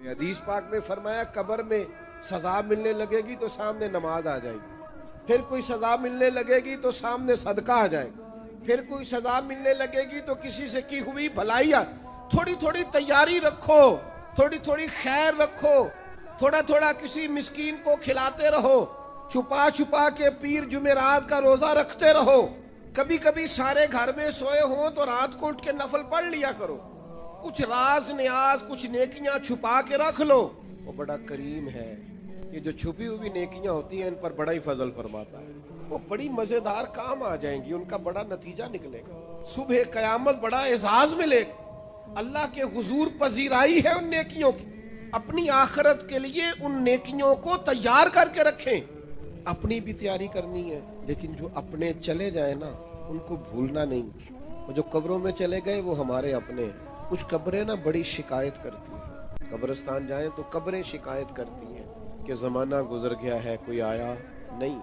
حدیث پاک میں فرمایا قبر میں سزا ملنے لگے گی تو سامنے نماز آ جائے گی، پھر کوئی سزا ملنے لگے گی تو سامنے صدقہ آ جائے گا، پھر کوئی سزا ملنے لگے گی تو کسی سے کی ہوئی بھلائی تھوڑی تھوڑی تیاری رکھو، تھوڑی تھوڑی خیر رکھو، تھوڑا تھوڑا کسی مسکین کو کھلاتے رہو، چھپا چھپا کے پیر جمعرات کا روزہ رکھتے رہو، کبھی کبھی سارے گھر میں سوئے ہوں تو رات کو اٹھ کے نفل پڑھ لیا کرو، کچھ راز نیاز کچھ نیکیاں چھپا کے رکھ لو، وہ بڑا کریم ہے، یہ جو چھپی ہوئی نیکیاں ہوتی ہیں ان پر بڑا ہی فضل فرماتا ہے، وہ بڑی مزیدار کام آ جائیں گی، ان کا بڑا نتیجہ نکلے گا، صبح قیامت بڑا اعزاز ملے گا، اللہ کے حضور پذیرائی ہے ان نیکیوں کی، اپنی آخرت کے لیے ان نیکیوں کو تیار کر کے رکھیں، اپنی بھی تیاری کرنی ہے، لیکن جو اپنے چلے جائیں نا ان کو بھولنا نہیں، وہ جو قبروں میں چلے گئے وہ ہمارے اپنے ہیں، کچھ قبریں نا بڑی شکایت کرتی ہیں، قبرستان جائیں تو قبریں شکایت کرتی ہیں کہ زمانہ گزر گیا ہے کوئی آیا نہیں،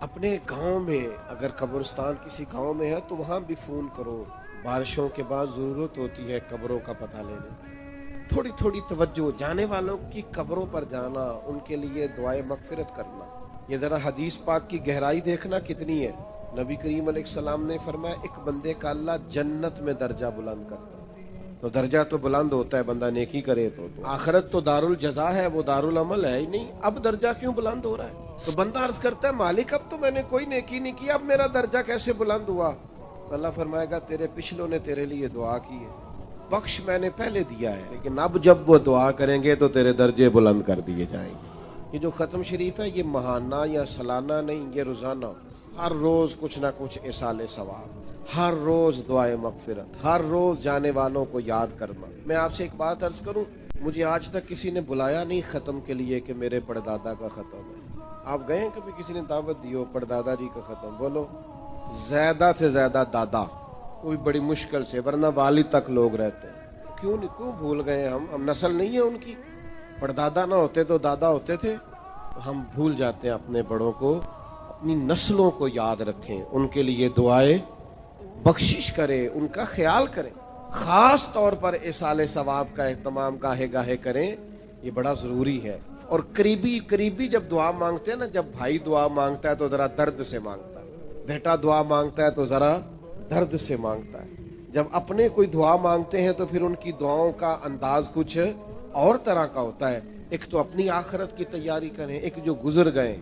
اپنے گاؤں میں اگر قبرستان کسی گاؤں میں ہے تو وہاں بھی فون کرو، بارشوں کے بعد ضرورت ہوتی ہے قبروں کا پتہ لینے، تھوڑی تھوڑی توجہ، جانے والوں کی قبروں پر جانا، ان کے لیے دعائے مغفرت کرنا، یہ ذرا حدیث پاک کی گہرائی دیکھنا کتنی ہے، نبی کریم علیہ السلام نے فرمایا ایک بندے کا اللہ جنت میں درجہ بلند کرتا، تو درجہ تو بلند ہوتا ہے بندہ نیکی کرے تو آخرت تو دار الجزا ہے، وہ دار العمل ہے ہی نہیں، اب درجہ کیوں بلند ہو رہا ہے؟ تو بندہ عرض کرتا ہے مالک اب تو میں نے کوئی نیکی نہیں کی، اب میرا درجہ کیسے بلند ہوا؟ تو اللہ فرمائے گا تیرے پچھلوں نے تیرے لیے دعا کی ہے، بخش میں نے پہلے دیا ہے، لیکن اب جب وہ دعا کریں گے تو تیرے درجے بلند کر دیے جائیں گے۔ یہ جو ختم شریف ہے یہ ماہانہ یا سالانہ نہیں، یہ روزانہ، ہر روز کچھ نہ کچھ اصالِ ثواب، ہر روز دعائے مغفرت، ہر روز جانے والوں کو یاد کرنا۔ میں آپ سے ایک بات عرض کروں، مجھے آج تک کسی نے بلایا نہیں ختم کے لیے کہ میرے پردادا کا ختم ہے، آپ گئے کبھی کسی نے دعوت دی ہو پردادا جی کا ختم؟ بولو زیادہ سے زیادہ دادا، کوئی بڑی مشکل سے، ورنہ والد تک لوگ رہتے ہیں، کیوں بھول گئے ہم نسل نہیں ہے ان کی، پردادا نہ ہوتے تو دادا ہوتے تھے، ہم بھول جاتے ہیں اپنے بڑوں کو، اپنی نسلوں کو یاد رکھیں، ان کے لیے دعائیں بخشش کریں، ان کا خیال کریں، خاص طور پر اصالِ ثواب کا اہتمام گاہے گاہے کریں، یہ بڑا ضروری ہے۔ اور قریبی جب دعا مانگتے ہیں نا، جب بھائی دعا مانگتا ہے تو ذرا درد سے مانگتا ہے، بیٹا دعا مانگتا ہے تو ذرا درد سے مانگتا ہے، جب اپنے کوئی دعا مانگتے ہیں تو پھر ان کی دعاؤں کا انداز کچھ اور طرح کا ہوتا ہے، ایک تو اپنی آخرت کی تیاری کریں، ایک جو گزر گئے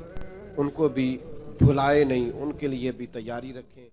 ان کو بھی بھلائے نہیں، ان کے لیے بھی تیاری رکھیں۔